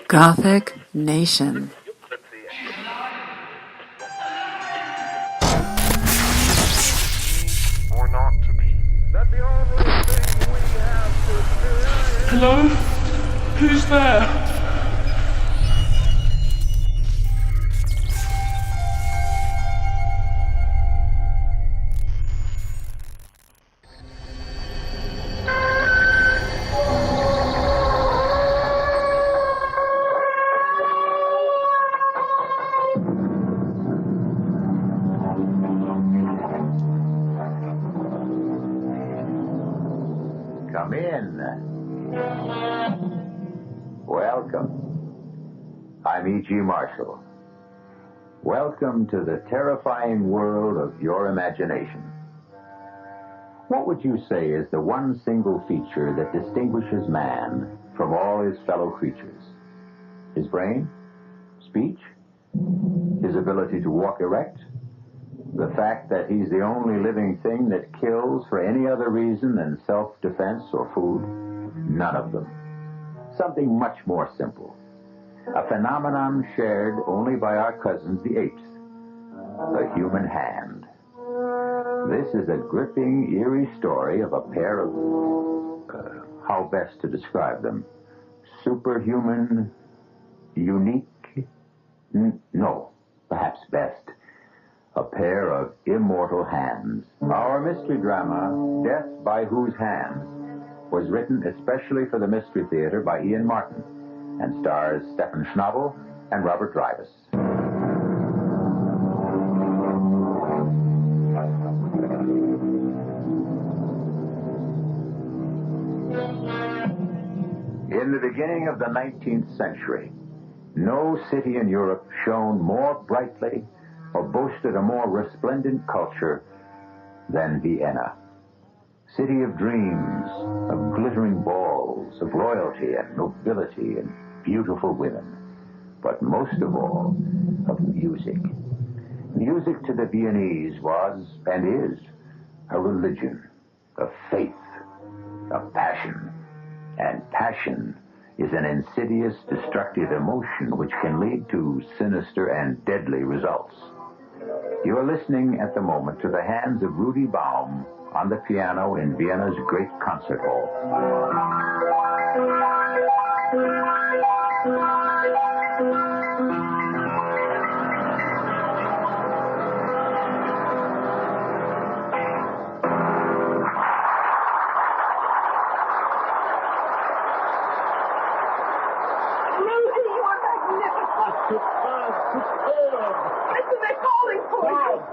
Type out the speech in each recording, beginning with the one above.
Gothic Nation. Or not to be. That the only thing we have to experience. Hello? Who's there? Come in. Welcome. I'm E.G. Marshall. Welcome to the terrifying world of your imagination. What would you say is the one single feature that distinguishes man from all his fellow creatures? His brain? Speech? His ability to walk erect? The fact that he's the only living thing that kills for any other reason than self-defense or food? None of them. Something much more simple. A phenomenon shared only by our cousins, the apes. The human hand. This is a gripping, eerie story of a pair of, how best to describe them? Superhuman, unique? No, perhaps best. A pair of immortal hands. Our mystery drama, Death by Whose Hands, was written especially for the Mystery Theater by Ian Martin and stars Stefan Schnabel and Robert Drivus. In the beginning of the 19th century, no city in Europe shone more brightly or boasted a more resplendent culture than Vienna. City of dreams, of glittering balls, of royalty and nobility and beautiful women, but most of all, of music. Music to the Viennese was, and is, a religion, a faith, a passion. And passion is an insidious, destructive emotion which can lead to sinister and deadly results. You are listening at the moment to the hands of Rudy Baum on the piano in Vienna's great concert hall.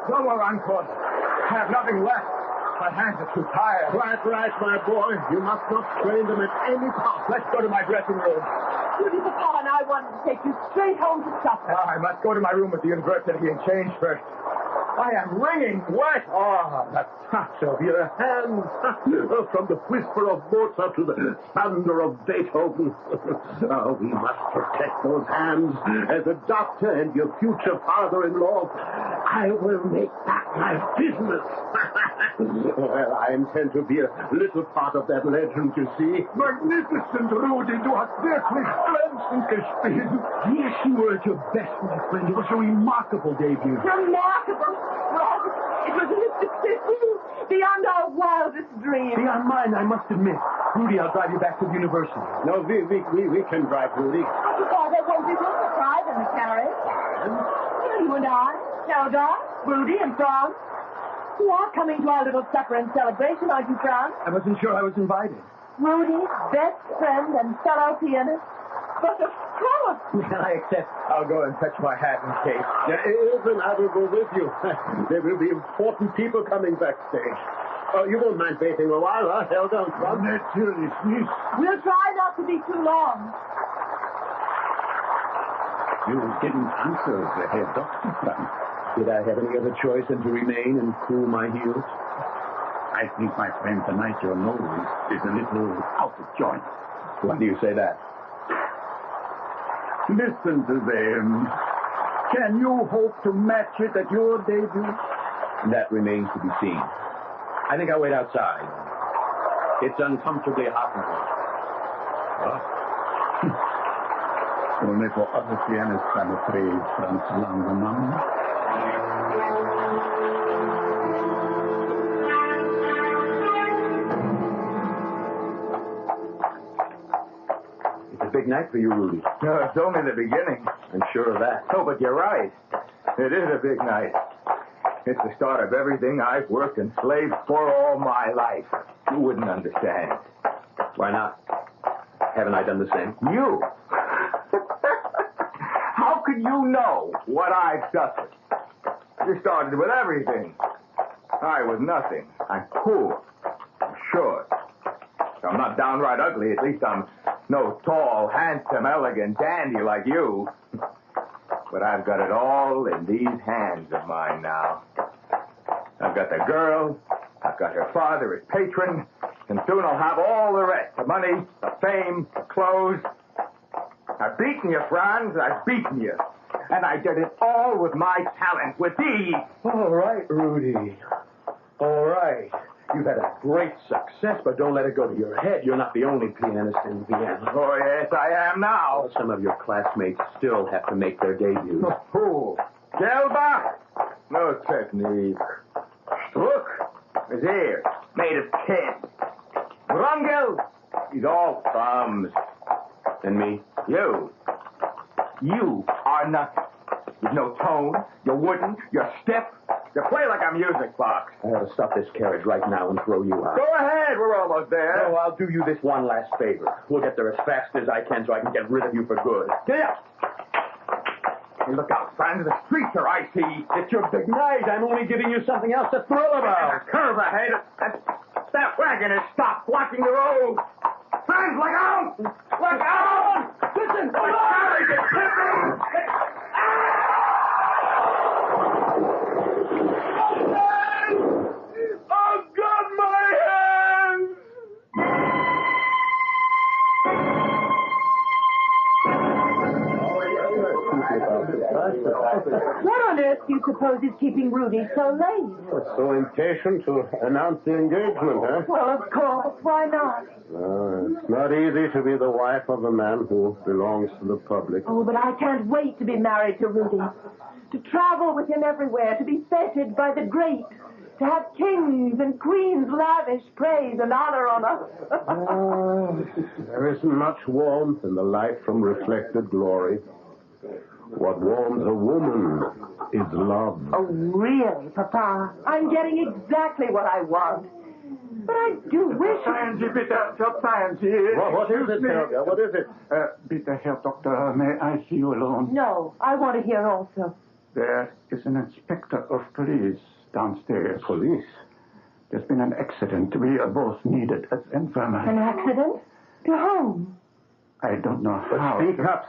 No more encores. I have nothing left. My hands are too tired. Right, my boy. You must not strain them at any cost. Let's go to my dressing room. Rudy, Papa and I wanted to take you straight home to supper. I must go to my room at the university and change first. I am wringing wet. Oh, the touch of your hands. From the whisper of Mozart to the thunder of Beethoven. Oh, we must protect those hands. As a doctor and your future father-in-law, I will make that my business. Well, I intend to be a little part of that legend, you see. Magnificent, Rudy. Du hast wirklich glänzend gespielt. Yes, you were at your best, my friend. It was a remarkable debut. Remarkable. Well, it was a success beyond our wildest dreams. Beyond mine, I must admit. Rudy, I'll drive you back to the university. No, we can drive, Rudy. Because there won't be room for five in the carriage. You and I, Seldes, Rudy, and Franz. You are coming to our little supper and celebration, aren't you, Franz? I wasn't sure I was invited. Rudy's best friend and fellow pianist. But of course. Well, I accept. I'll go and fetch my hat and cape. Even I will go with you. There will be important people coming backstage. You won't mind waiting a while, huh? Held on front. Natürlich nicht. We'll try not to be too long. You didn't answer the Herr Doctor, Franz. Did I have any other choice than to remain and cool my heels? I think, my friend, tonight your nose is a little out of joint. Why do you say that? Listen to them. Can you hope to match it at your debut? That remains to be seen. I think I'll wait outside. It's uncomfortably hot in here. Only for other pianists, I'm afraid, Franz Langemann. It's a big night for you, Rudy. No, it's only the beginning. I'm sure of that. Oh, but you're right. It is a big night. It's the start of everything I've worked and slaved for all my life. You wouldn't understand. Why not? Haven't I done the same? You? How could you know what I've suffered? You started with everything. I was nothing. I'm poor. I'm short. I'm not downright ugly. At least I'm no tall, handsome, elegant dandy like you. But I've got it all in these hands of mine now. I've got the girl. I've got her father as patron. And soon I'll have all the rest. The money, the fame, the clothes. I've beaten you, Franz. I've beaten you. And I did it all with my talent, with these. All right, Rudy. All right. You've had a great success, but don't let it go to your head. You're not the only pianist in Vienna. Oh, yes, I am now. Well, some of your classmates still have to make their debuts. Who? Gelbach? No technique. Struck? His ear, made of tin. Brungel? He's all thumbs. And me? You are nothing. You've no tone. You're wooden. You're stiff. You play like a music box. I ought to stop this carriage right now and throw you out. Go ahead. We're almost there. No, I'll do you this one last favor. We'll get there as fast as I can so I can get rid of you for good. Get up. Hey, look out, Franz. The streets are icy. It's your big night. I'm only giving you something else to thrill about. A curve ahead. That wagon has stopped blocking the road. Franz, look out! Look out! Listen! The carriage is slipping! I've got my hands! What on earth do you suppose is keeping Rudy so late? So impatient to announce the engagement, huh? Well, of course. Why not? It's not easy to be the wife of a man who belongs to the public. Oh, but I can't wait to be married to Rudy. To travel with him everywhere, to be feted by the great, to have kings and queens lavish praise and honor on us. There isn't much warmth in the light from reflected glory. What warms a woman is love. Oh, really, Papa? I'm getting exactly what I want. But I do wish... Science, bitte, science here. What is it, Helga? What is it? Bitte, Herr Doctor, may I see you alone? No, I want to hear also. There is an inspector of police downstairs. Police? There's been an accident. We are both needed at infirmary. An accident? To whom? I don't know how.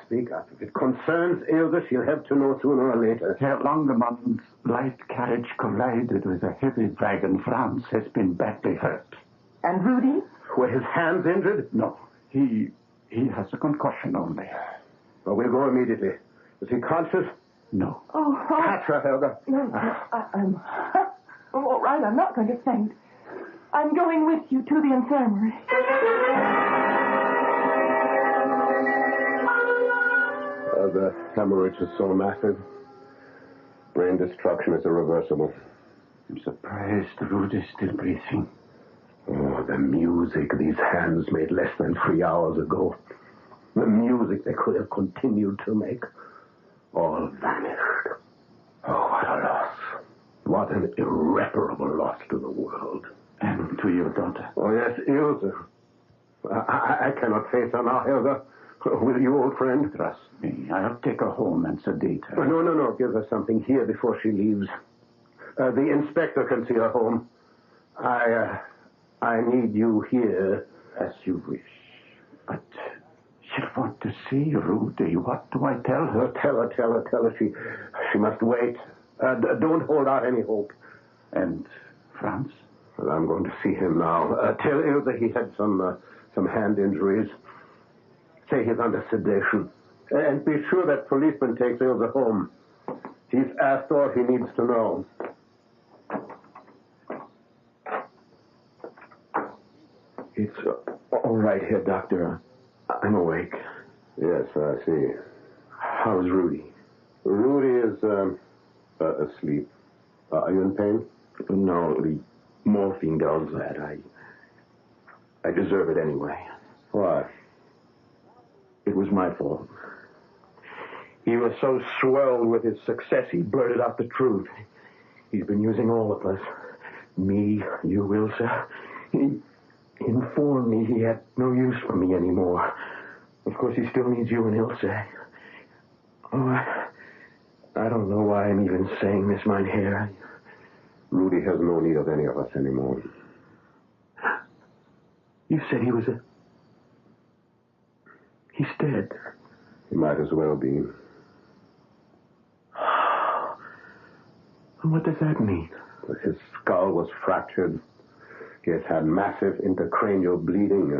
Speak up. If it concerns Ilse, she'll have to know sooner or later. Herr Langemann's light carriage collided with a heavy wagon. Franz has been badly hurt. And Rudy? Were his hands injured? No, he has a concussion only. Well, we'll go immediately. Is he conscious? No. Oh, Catch her, Helga. No, I'm all right. I'm not going to faint. I'm going with you to the infirmary. The hemorrhage is so massive. Brain destruction is irreversible. I'm surprised Rudy's still breathing. Oh, the music these hands made less than 3 hours ago. The music they could have continued to make. All vanished. Oh, what a loss. What an irreparable loss to the world. And to your daughter. Oh, yes, Ilse. I cannot face her now, Helga. Will you, old friend? Trust me. I'll take her home and sedate her. No. Give her something here before she leaves. The inspector can see her home. I need you here. As you wish. But she'll want to see Rudy. What do I tell her? Tell her she must wait. Don't hold out any hope. And Franz? Well, I'm going to see him now. Tell Ilse he had some hand injuries. Say he's under sedation. And be sure that policeman takes Ilse home. He's asked all he needs to know. It's all right here, Doctor. I'm awake. Yes, I see. How's Rudy? Rudy is, asleep. Are you in pain? No, the morphine does that. I deserve it anyway. Why? It was my fault. He was so swelled with his success, he blurted out the truth. He's been using all of us. Me, you, Ilsa. He informed me he had no use for me anymore. Of course, he still needs you and Ilsa. Oh, I don't know why I'm even saying this, mein Herr. Rudy has no need of any of us anymore. You said he was He's dead. He might as well be. And what does that mean? His skull was fractured. He has had massive intracranial bleeding.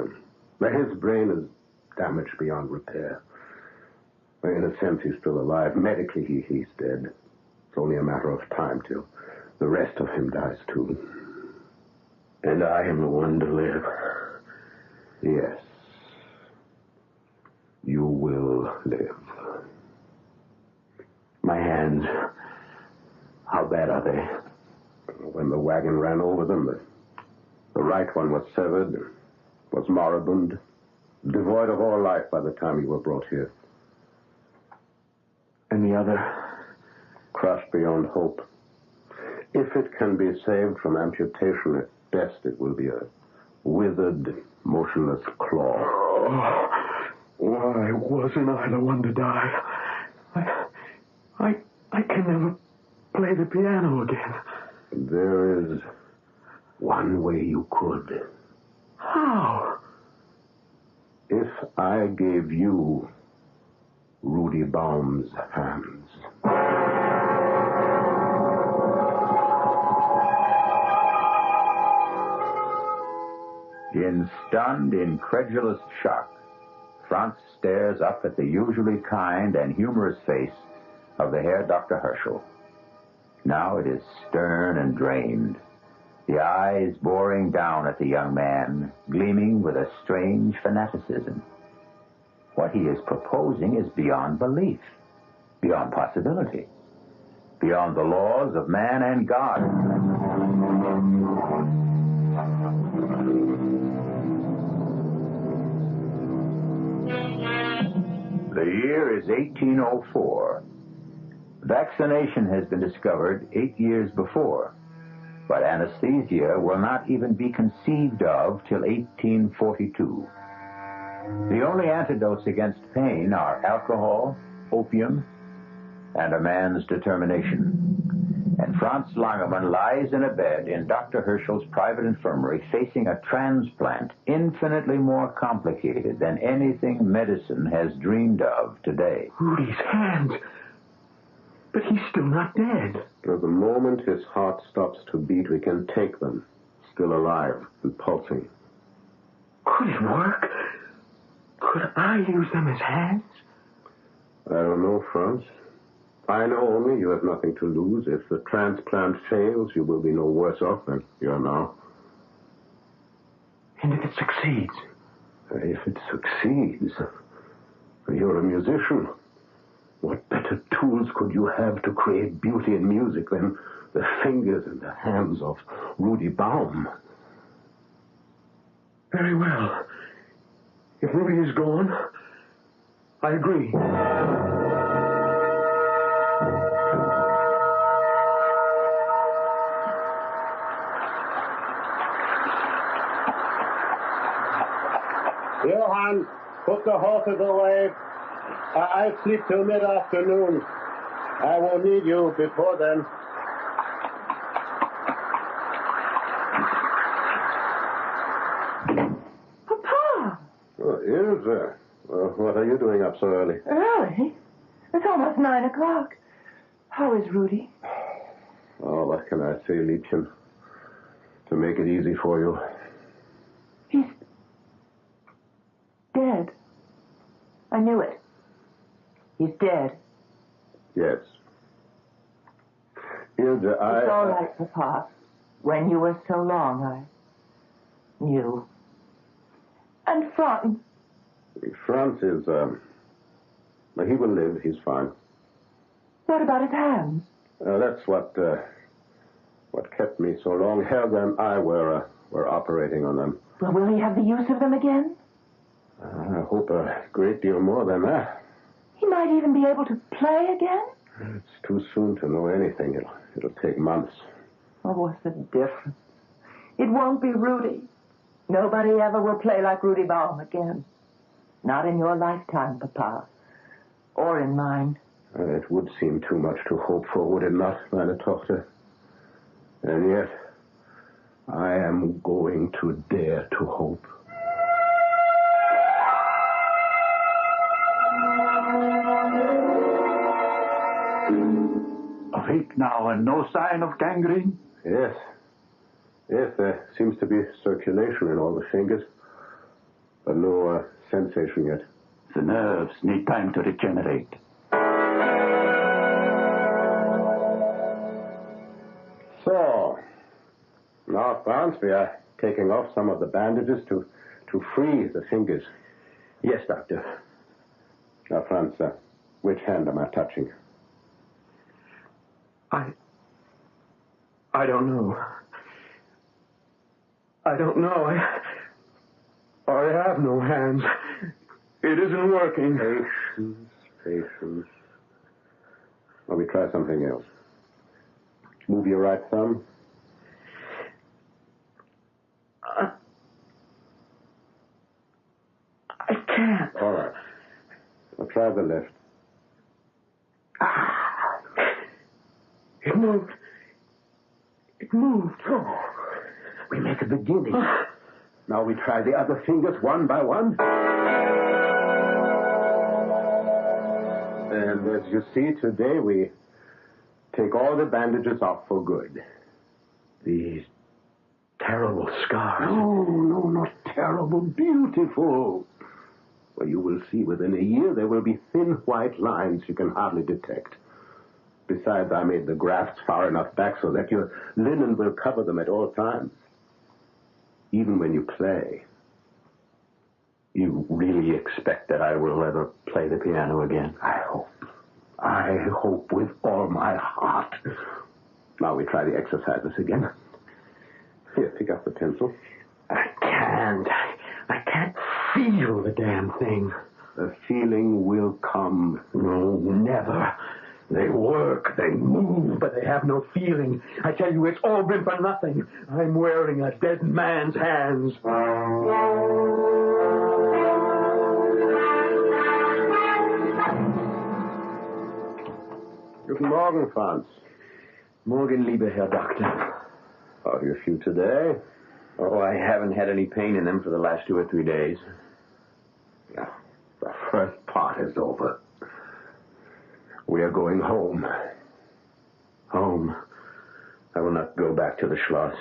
His brain is damaged beyond repair. In a sense, he's still alive. Medically, he's dead. It's only a matter of time till the rest of him dies, too. And I am the one to live. Yes. You will live. My hands, how bad are they? When the wagon ran over them, the right one was severed, was moribund, devoid of all life by the time you were brought here. And the other? Crushed beyond hope. If it can be saved from amputation, at best it will be a withered, motionless claw. Oh, why wasn't I the one to die? I can never play the piano again. There is one way you could. How? If I gave you Rudy Baum's hands. In stunned, incredulous shock, Franz stares up at the usually kind and humorous face of the Herr Dr. Herschel. Now it is stern and drained, the eyes boring down at the young man, gleaming with a strange fanaticism. What he is proposing is beyond belief, beyond possibility, beyond the laws of man and God. The year is 1804. Vaccination has been discovered 8 years before, but anesthesia will not even be conceived of till 1842. The only antidotes against pain are alcohol, opium, and a man's determination. And Franz Langermann lies in a bed in Dr. Herschel's private infirmary facing a transplant infinitely more complicated than anything medicine has dreamed of today. Rudy's hands. But he's still not dead. For the moment his heart stops to beat, we can take them, still alive and pulsing. Could it work? Could I use them as hands? I don't know, Franz. I know only you have nothing to lose. If the transplant fails, you will be no worse off than you are now. And if it succeeds? If it succeeds, you're a musician. What better tools could you have to create beauty in music than the fingers and the hands of Rudy Baum? Very well. If Rudy is gone, I agree. Johann, put the horses away. I'll sleep till mid-afternoon. I won't need you before then. Papa! Oh, Ilse. What are you doing up so early? Early? It's almost 9 o'clock. How is Rudy? Oh, what can I say, Liebchen? To make it easy for you. He's dead. I knew it. He's dead. Yes. Ilse, It's all right, Papa. When you were so long, I knew. And Franz? Franz is He will live. He's fine. What about his hands? That's what kept me so long. Helga and I were operating on them. Well, will he have the use of them again? I hope a great deal more than that. He might even be able to play again? It's too soon to know anything. It'll take months. Oh, what's the difference? It won't be Rudy. Nobody ever will play like Rudy Baum again. Not in your lifetime, Papa. Or in mine. It would seem too much to hope for, would it not, meine Tochter? And yet, I am going to dare to hope. Awake now and no sign of gangrene? Yes. Yes, there seems to be circulation in all the fingers, but no sensation yet. The nerves need time to regenerate. So, now, Franz, we are taking off some of the bandages to free the fingers. Yes, Doctor. Now, Franz, which hand am I touching? I don't know. I don't know. I have no hands. It isn't working. Patience. Let me try something else. Move your right thumb. I can't. All right. I'll try the left. It moved. It moved. Oh, we make a beginning. Now we try the other fingers one by one. And as you see, today we take all the bandages off for good. These terrible scars. No, not terrible. Beautiful. Well, you will see within a year there will be thin white lines you can hardly detect. Besides, I made the grafts far enough back so that your linen will cover them at all times. Even when you play. You really expect that I will ever play the piano again? I hope with all my heart. Now we try the exercises again. Here, pick up the pencil. I can't feel the damn thing. The feeling will come. No, never. They work, they move, but they have no feeling. I tell you, it's all been for nothing. I'm wearing a dead man's hands. Guten Morgen, Franz. Morgen, lieber Herr Doctor. How do you feel today? Oh, I haven't had any pain in them for the last 2 or 3 days. Yeah, the first part is over. We are going home. Home. I will not go back to the Schloss.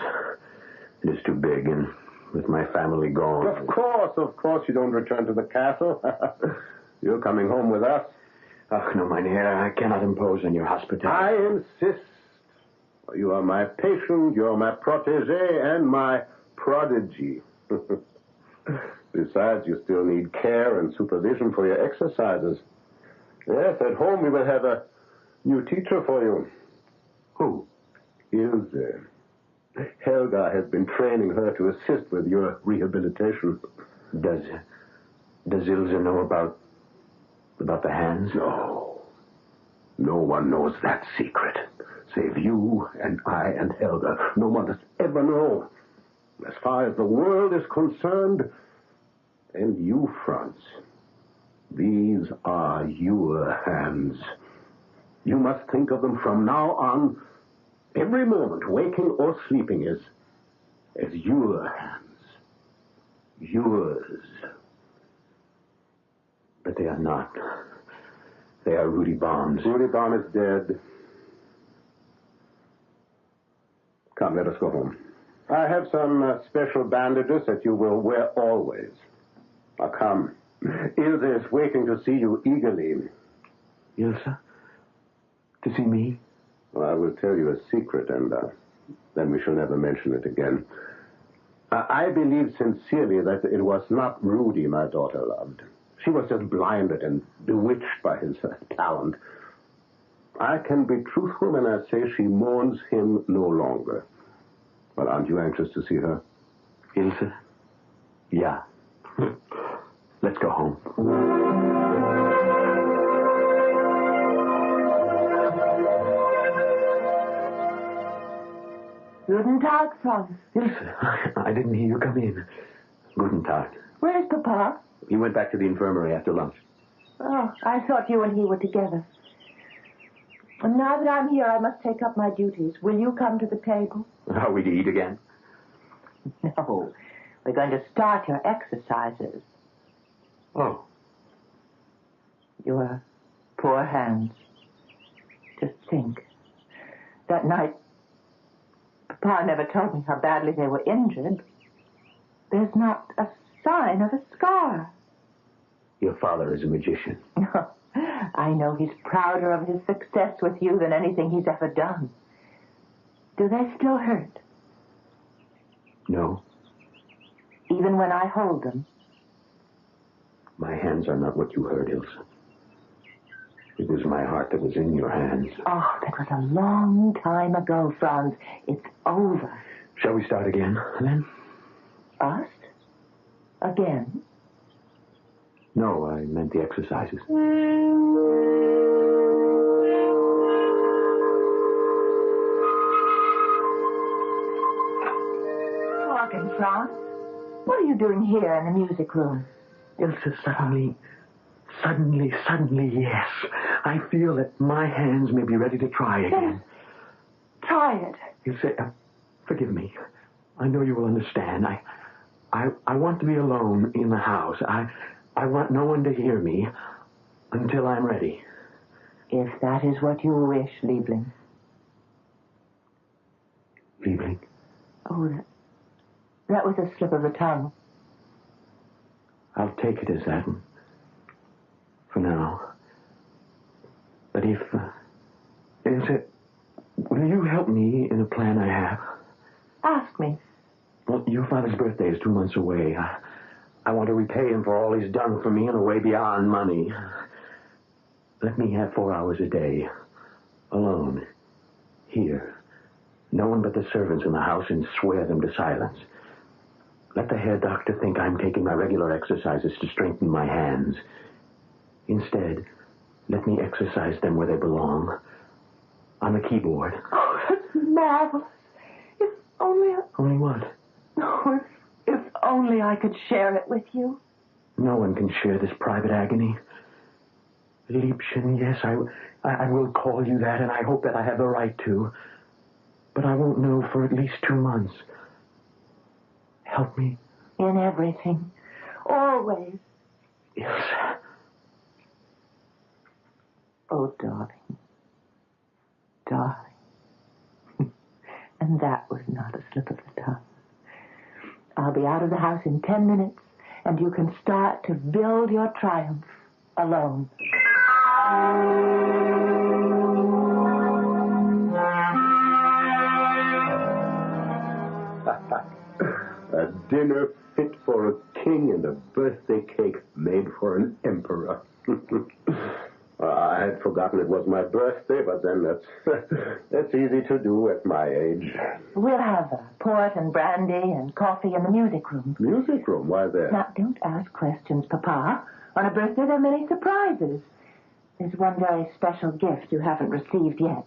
It is too big, and with my family gone. Of course you don't return to the castle. You're coming home with us. Ach, no, Mynheer, I cannot impose on your hospitality. I insist. You are my patient, you're my protege, and my prodigy. Besides, you still need care and supervision for your exercises. Yes, at home we will have a new teacher for you. Who? Ilse. Helga has been training her to assist with your rehabilitation. Does Ilse know about the hands? No. No one knows that secret. Save you and I and Helga. No one does ever know. As far as the world is concerned, and you, Franz, these are your hands. You must think of them from now on, every moment, waking or sleeping, as your hands. Yours. But they are not. They are Rudy Baum's. Rudy Baum is dead. Come, let us go home. I have some special bandages that you will wear always. Now, come. Ilse is waiting to see you eagerly. Ilse? To see me? Well, I will tell you a secret, and then we shall never mention it again. I believe sincerely that it was not Rudy my daughter loved. She was just blinded and bewitched by his talent. I can be truthful when I say she mourns him no longer. But aren't you anxious to see her? Ilse? Yeah. Let's go home. Guten Tag, Franz. Ilse, I didn't hear you come in. Guten Tag. Where's Papa? He went back to the infirmary after lunch. Oh, I thought you and he were together. And now that I'm here, I must take up my duties. Will you come to the table? Are we to eat again? No. We're going to start your exercises. Oh. Your poor hands. Just think. That night, Papa never told me how badly they were injured. There's not a sign of a scar. Your father is a magician. I know he's prouder of his success with you than anything he's ever done. Do they still hurt? No. Even when I hold them? My hands are not what you heard, Ilse. It was my heart that was in your hands. Oh, that was a long time ago, Franz. It's over. Shall we start again, then? Us? Again? No, I meant the exercises. Morgen, Franz. What are you doing here in the music room? Ilse, suddenly, yes. I feel that my hands may be ready to try again. Try it. Ilse, forgive me. I know you will understand. I want to be alone in the house. I want no one to hear me until I'm ready. If that is what you wish, Liebling. Liebling? Oh, that was a slip of the tongue. I'll take it as that for now. But Ilse, will you help me in a plan I have? Ask me. Well, your father's birthday is 2 months away. I want to repay him for all he's done for me in a way beyond money. Let me have 4 hours a day. Alone. Here. No one but the servants in the house, and swear them to silence. Let the hair doctor think I'm taking my regular exercises to strengthen my hands. Instead, let me exercise them where they belong. On the keyboard. Oh, that's marvelous. If only Only what? No, if only I could share it with you. No one can share this private agony. Liebchen, yes, I will call you that, and I hope that I have the right to. But I won't know for at least 2 months. Help me. In everything. Always. Yes. Oh, darling. Darling. And that was not a slip of the tongue. I'll be out of the house in 10 minutes, and you can start to build your triumph alone. A dinner fit for a king and a birthday cake made for an emperor. I had forgotten it was my birthday, but then that's easy to do at my age. We'll have port and brandy and coffee in the music room. Music room? Why there? Now, don't ask questions, Papa. On a birthday, there are many surprises. There's one very special gift you haven't received yet.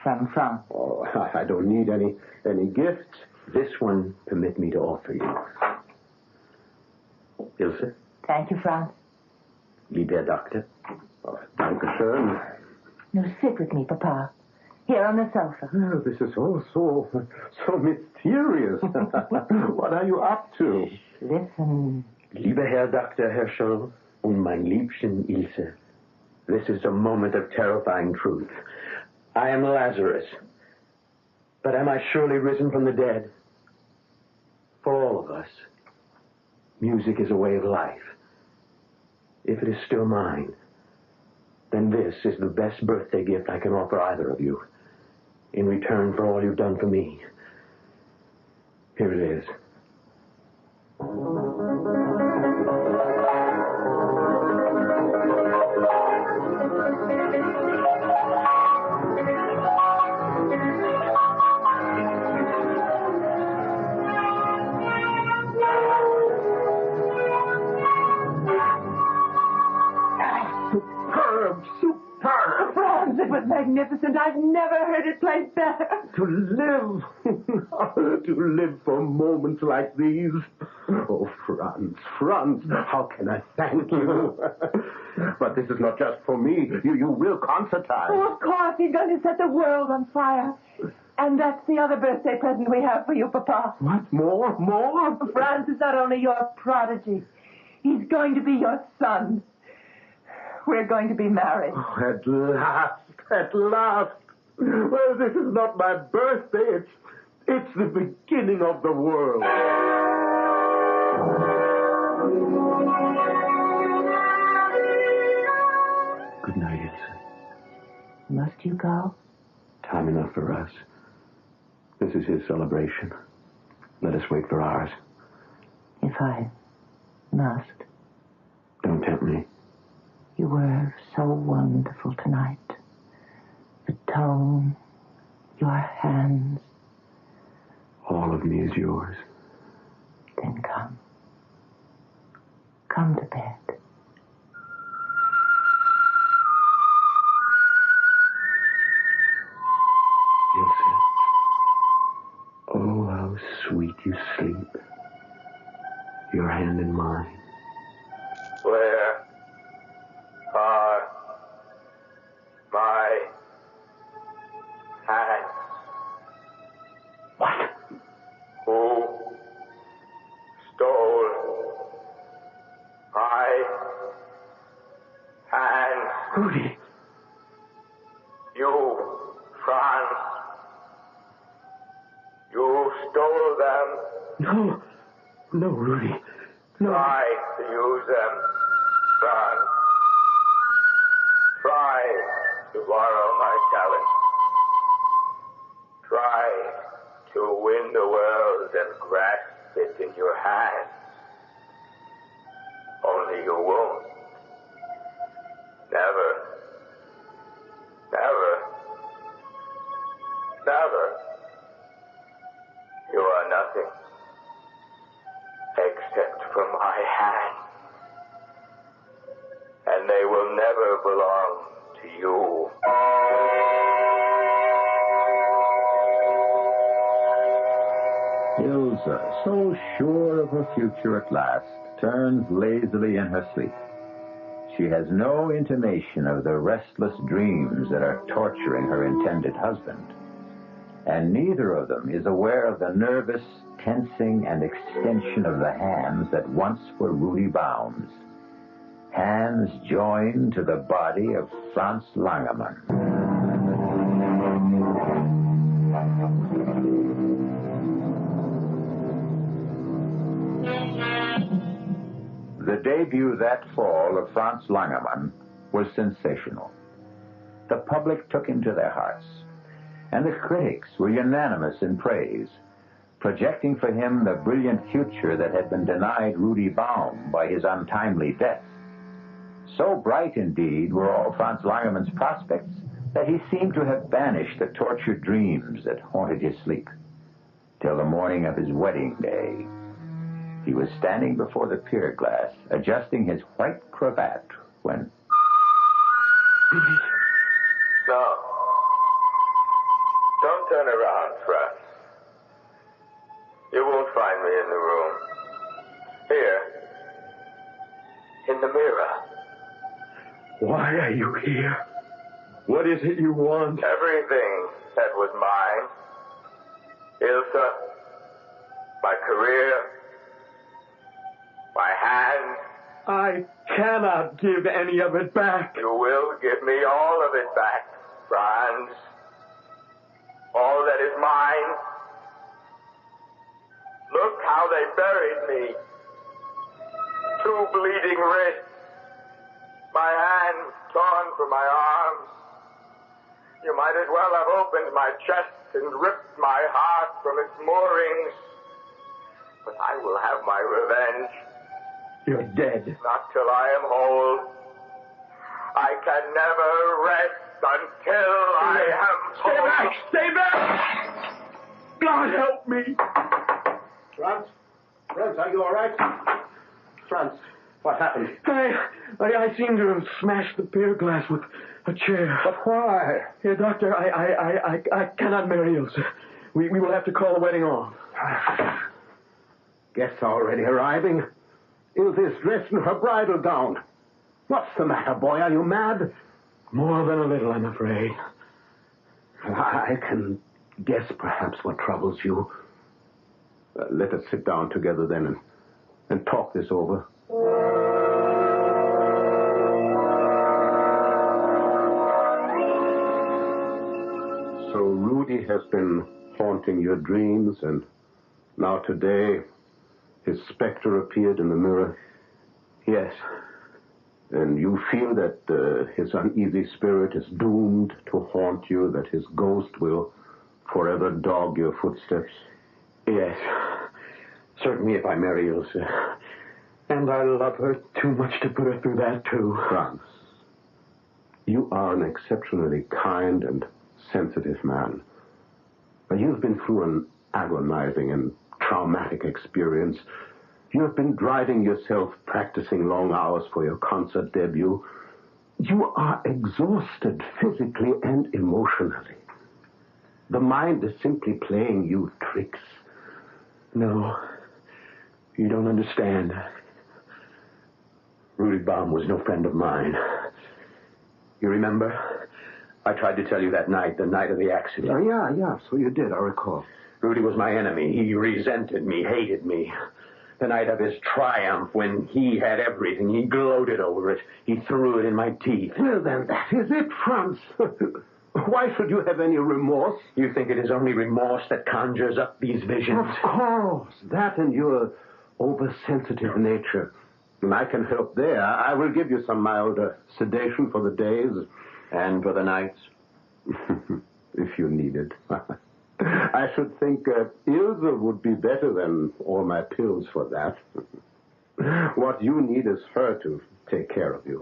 From France. Oh, I don't need any gifts. This one, permit me to offer you. Ilse? Thank you, Franz. Lieber Doctor? Oh, Dankeschön. No, sit with me, Papa. Here on the sofa. Oh, this is all so mysterious. What are you up to? Listen. Lieber Herr Dr. Herschel und mein Liebchen Ilse, this is a moment of terrifying truth. I am Lazarus. But am I surely risen from the dead? For all of us, music is a way of life. If it is still mine, then this is the best birthday gift I can offer either of you. In return for all you've done for me. Here it is. was magnificent. I've never heard it played better. To live. To live for moments like these. Oh, Franz, how can I thank you? But this is not just for me. You will concertize. Oh, of course, he's going to set the world on fire. And that's the other birthday present we have for you, Papa. What? More? Franz is not only your prodigy, he's going to be your son. We're going to be married. Oh, at last. Well, this is not my birthday. It's the beginning of the world. Good night, Ilse. Must you go? Time enough for us. This is his celebration. Let us wait for ours. If I must. Don't tempt me. You were so wonderful tonight. The tone, your hands. All of me is yours. Then come. Come to bed. Ilse. Oh, how sweet you sleep. Your hand in mine. Where are my hands? What? Who stole my hands? Rudy. You, Franz. You stole them. No, Rudy. No. Try to use them, Franz. Try to borrow my talent. Try to win the world and grasp it in your hands. Only you won't. Never. Never. Never. You are nothing except for my hand. And they will never belong to you. Ilse, so sure of her future at last, turns lazily in her sleep. She has no intimation of the restless dreams that are torturing her intended husband. And neither of them is aware of the nervous tensing and extension of the hands that once were Rudy Baum's. Hands joined to the body of Franz Langermann. The debut that fall of Franz Langermann was sensational. The public took him to their hearts, and the critics were unanimous in praise, projecting for him the brilliant future that had been denied Rudy Baum by his untimely death. So bright, indeed, were all Franz Langermann's prospects that he seemed to have banished the tortured dreams that haunted his sleep, till the morning of his wedding day. He was standing before the pier glass, adjusting his white cravat, when... No. Don't turn around, Franz. You won't find me in the room. Here. In the mirror. Why are you here? What is it you want? Everything that was mine. Ilse. My career. My hand. I cannot give any of it back. You will give me all of it back, Franz. All that is mine. Look how they buried me. 2 bleeding wrists. My hands torn from my arms. You might as well have opened my chest and ripped my heart from its moorings. But I will have my revenge. You're dead. Not till I am whole. I can never rest until I am Stay whole. back! Stay back! God help me! Franz, are you all right? Franz, What happened? I seem to have smashed the pier glass with a chair. But why? Here, Doctor, I cannot marry Ilse. We will have to call the wedding off. Guests already arriving. Ilse is dressed in her bridal gown. What's the matter, boy? Are you mad? More than a little, I'm afraid. I can guess perhaps what troubles you. Let us sit down together then and talk this over. So Rudy has been haunting your dreams, and now today his specter appeared in the mirror. Yes. And you feel that his uneasy spirit is doomed to haunt you, that his ghost will forever dog your footsteps? Yes. Certainly if I marry Ilse. And I love her too much to put her through that, too. Franz, you are an exceptionally kind and sensitive man. You've been through an agonizing and traumatic experience. You've been driving yourself, practicing long hours for your concert debut. You are exhausted physically and emotionally. The mind is simply playing you tricks. No, you don't understand. Rudy Baum was no friend of mine. You remember? I tried to tell you that night, the night of the accident. Yeah, so you did, I recall. Rudy was my enemy. He resented me, hated me. The night of his triumph, when he had everything, he gloated over it. He threw it in my teeth. Well, then, that is it, Franz. Why should you have any remorse? You think it is only remorse that conjures up these visions? Of course. That and your oversensitive nature. And I can help there. I will give you some mild sedation for the days. And for the nights? If you need it. I should think Ilse would be better than all my pills for that. What you need is her to take care of you.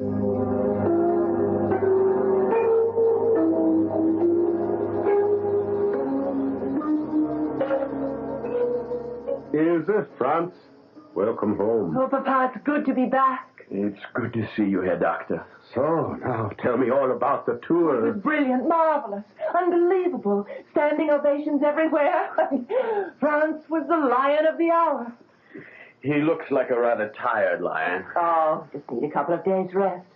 Ilse, Franz, welcome home. Oh, Papa, it's good to be back. It's good to see you here, Doctor. So, now tell me all about the tour. It was brilliant, marvelous, unbelievable. Standing ovations everywhere. France was the lion of the hour. He looks like a rather tired lion. Oh, just need a couple of days' rest.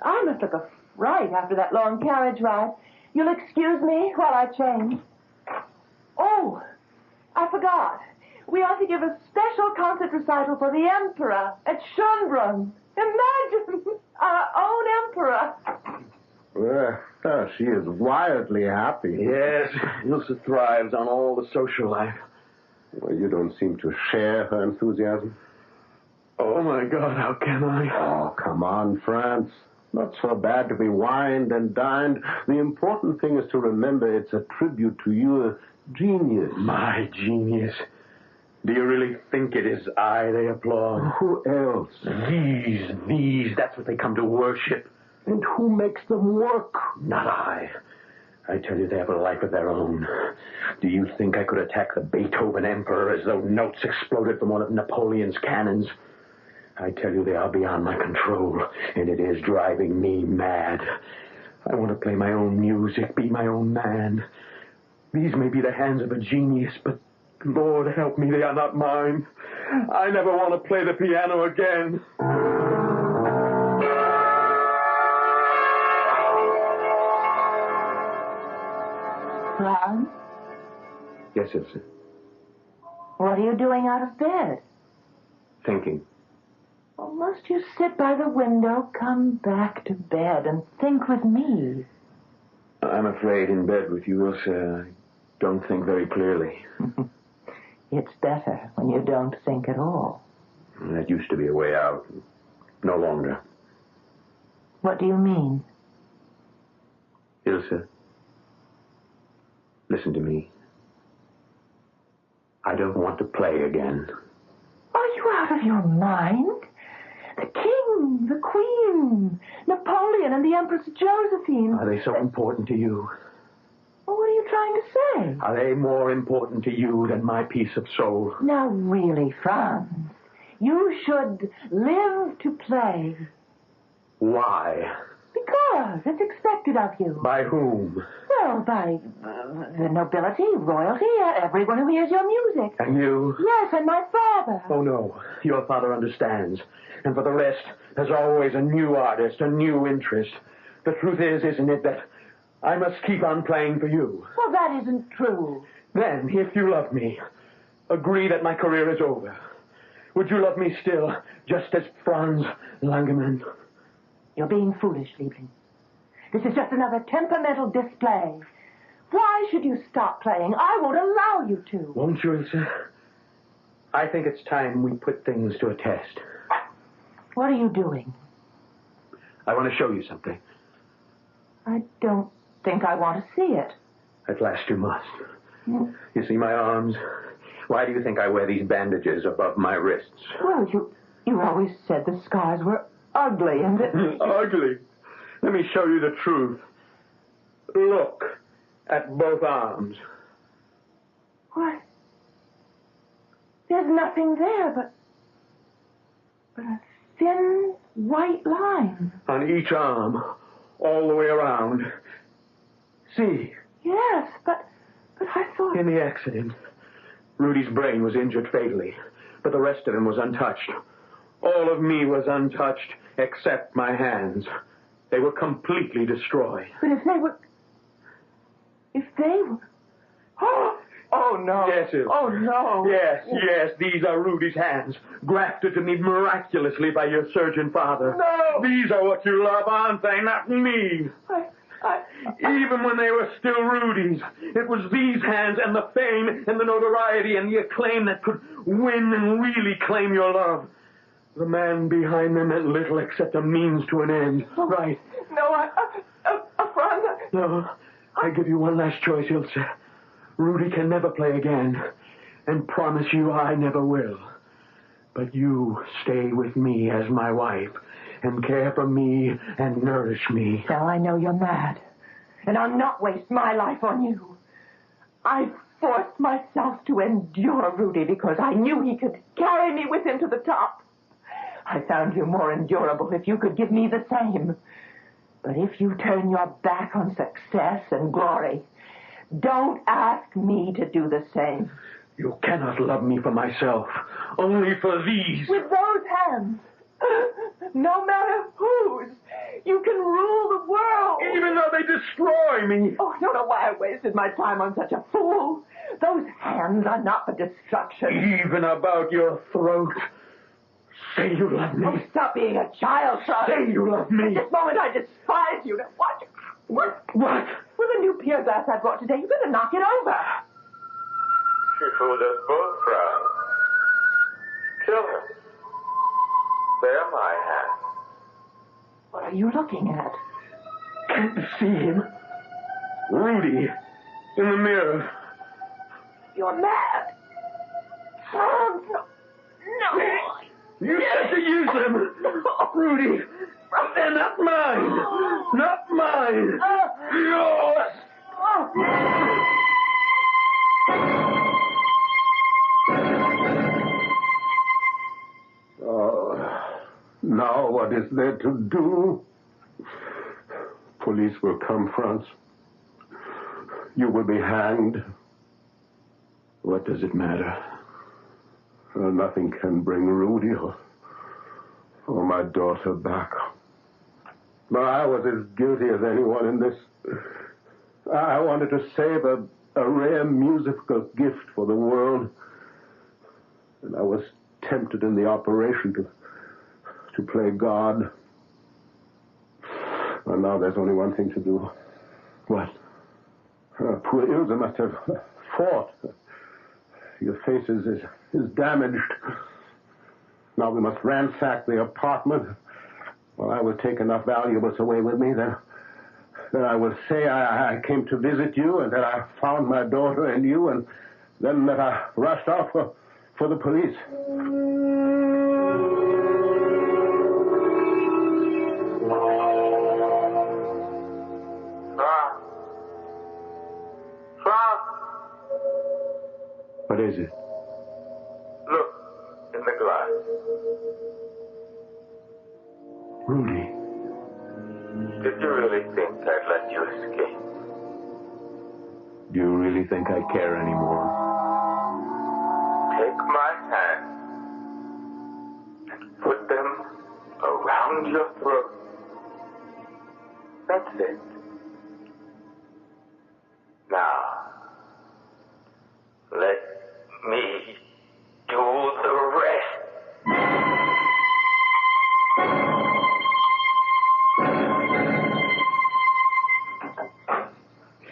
I must look a fright after that long carriage ride. You'll excuse me while I change. Oh, I forgot. We ought to give a special concert recital for the Emperor at Schönbrunn. Imagine, our own Emperor. Well, she is wildly happy. Yes, Ilse thrives on all the social life. Well, you don't seem to share her enthusiasm. Oh, my God, how can I? Oh, come on, Franz. Not so bad to be wined and dined. The important thing is to remember it's a tribute to your genius. My genius. Do you really think it is I they applaud? Who else? These, that's what they come to worship. And who makes them work? Not I. I tell you, they have a life of their own. Do you think I could attack the Beethoven Emperor as though notes exploded from one of Napoleon's cannons? I tell you, they are beyond my control, and it is driving me mad. I want to play my own music, be my own man. These may be the hands of a genius, but Lord help me, they are not mine. I never want to play the piano again. Franz? Yes, Ilse. What are you doing out of bed? Thinking. Well, must you sit by the window, come back to bed, and think with me? I'm afraid in bed with you, Ilse, I don't think very clearly. It's better when you don't think at all. That used to be a way out. No longer. What do you mean? Ilse, listen to me. I don't want to play again. Are you out of your mind? The king, the queen, Napoleon, and the Empress Josephine. Are they so important to you? Well, what are you trying to say? Are they more important to you than my peace of soul? Now, really, Franz, You should live to play. Why? Because it's expected of you. By whom? Well, by the nobility, royalty, everyone who hears your music. And you? Yes, and my father. Oh, no. Your father understands. And for the rest, there's always a new artist, a new interest. The truth is, isn't it, that I must keep on playing for you? Well, that isn't true. Then, if you love me, agree that my career is over. Would you love me still, just as Franz Langemann? You're being foolish, Liebling. This is just another temperamental display. Why should you stop playing? I won't allow you to. Won't you, Ilse? I think it's time we put things to a test. What are you doing? I want to show you something. I don't think I want to see it. At last you must. You see my arms? Why do you think I wear these bandages above my wrists? Well, you always said the scars were ugly and that... Ugly? Let me show you the truth. Look at both arms. Why? There's nothing there but a thin white line. On each arm, all the way around. See? Yes, but I thought... In the accident, Rudy's brain was injured fatally, but the rest of him was untouched. All of me was untouched, except my hands. They were completely destroyed. But if they were... Oh, no. Yes, Ilse. Oh, no. Yes, these are Rudy's hands, grafted to me miraculously by your surgeon father. No. These are what you love, aren't they? Not me. Even when they were still Rudy's, it was these hands and the fame and the notoriety and the acclaim that could win and really claim your love. The man behind them meant little except a means to an end. Oh, right. No, Franz. No, I give you one last choice, Ilse. Rudy can never play again, and promise you I never will. But you stay with me as my wife, and care for me and nourish me. Now I know you're mad, and I'll not waste my life on you. I forced myself to endure Rudy because I knew he could carry me with him to the top. I found you more endurable if you could give me the same. But if you turn your back on success and glory, don't ask me to do the same. You cannot love me for myself, only for these. With those hands, no matter whose, you can rule the world. Even though they destroy me. Oh, I don't know why I wasted my time on such a fool. Those hands are not for destruction. Even about your throat. Say you love me. Oh, stop being a child, son. Say you love me. At this moment, I despise you. Now, what? With the new pier glass I brought today, you better knock it over. She fooled us both, Franz. Kill her. They're my hands. What are you looking at? Can't you see him? Rudy. In the mirror. You're mad. Franz, no. You said to use them. Rudy. They're not mine. Not mine. Yours. Now what is there to do? Police will come, Franz. You will be hanged. What does it matter? Nothing can bring Rudy or my daughter back. But I was as guilty as anyone in this. I wanted to save a rare musical gift for the world. And I was tempted in the operation to play God. And now there's only one thing to do. What? Poor Ilse must have fought. Your face is damaged. Now we must ransack the apartment. Well, I will take enough valuables away with me that I will say I came to visit you and that I found my daughter and you, and then that I rushed off for the police. Franz. What is it? Look in the glass. us. Rudy. Did you really think I'd let you escape? Do you really think I care anymore? Take my hand and put them around your throat. That's it. Now, let me do the rest.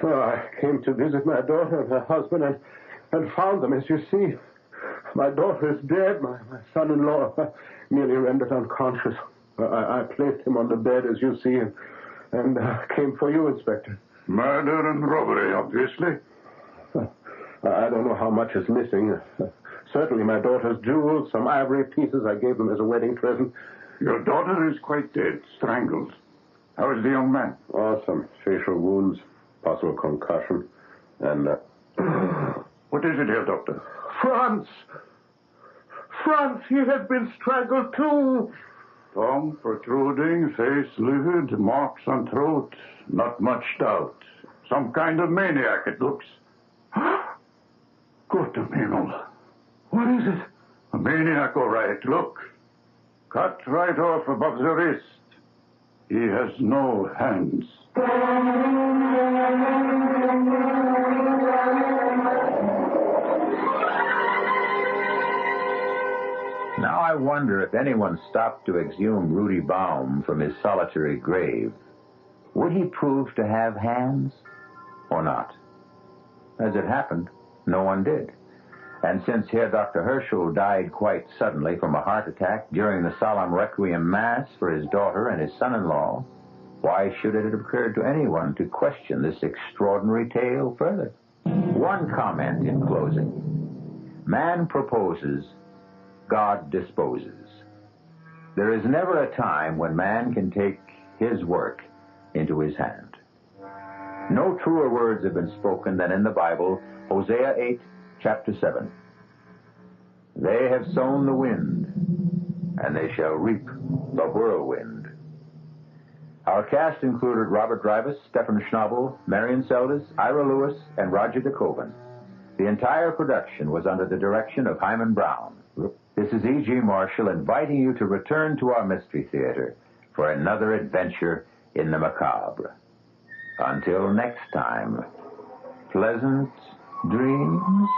So I came to visit my daughter and her husband and found them, as you see. My daughter is dead. My son-in-law nearly rendered unconscious. I placed him on the bed, as you see, and came for you, Inspector. Murder and robbery, obviously. I don't know how much is missing. Certainly my daughter's jewels, some ivory pieces I gave them as a wedding present. Your daughter is quite dead, strangled. How is the young man? Oh, some facial wounds, possible concussion, and... What is it here, Doctor? Franz! Franz, he has been strangled too! Tongue protruding, face livid, marks on throat. Not much doubt. Some kind of maniac, it looks. Good Himmel. What is it? A maniac, all right. Look. Cut right off above the wrist. He has no hands. Now I wonder if anyone stopped to exhume Rudy Baum from his solitary grave. Would he prove to have hands or not? As it happened, no one did. And since Herr Dr. Herschel died quite suddenly from a heart attack during the solemn requiem mass for his daughter and his son-in-law, why should it have occurred to anyone to question this extraordinary tale further? One comment in closing. Man proposes, God disposes. There is never a time when man can take his work into his hand. No truer words have been spoken than in the Bible, Hosea 8, chapter 7. They have sown the wind, and they shall reap the whirlwind. Our cast included Robert Drivus, Stefan Schnabel, Marian Seldes, Ira Lewis, and Roger de Koven. The entire production was under the direction of Hyman Brown. This is E.G. Marshall inviting you to return to our Mystery Theater for another adventure in the macabre. Until next time, pleasant dreams.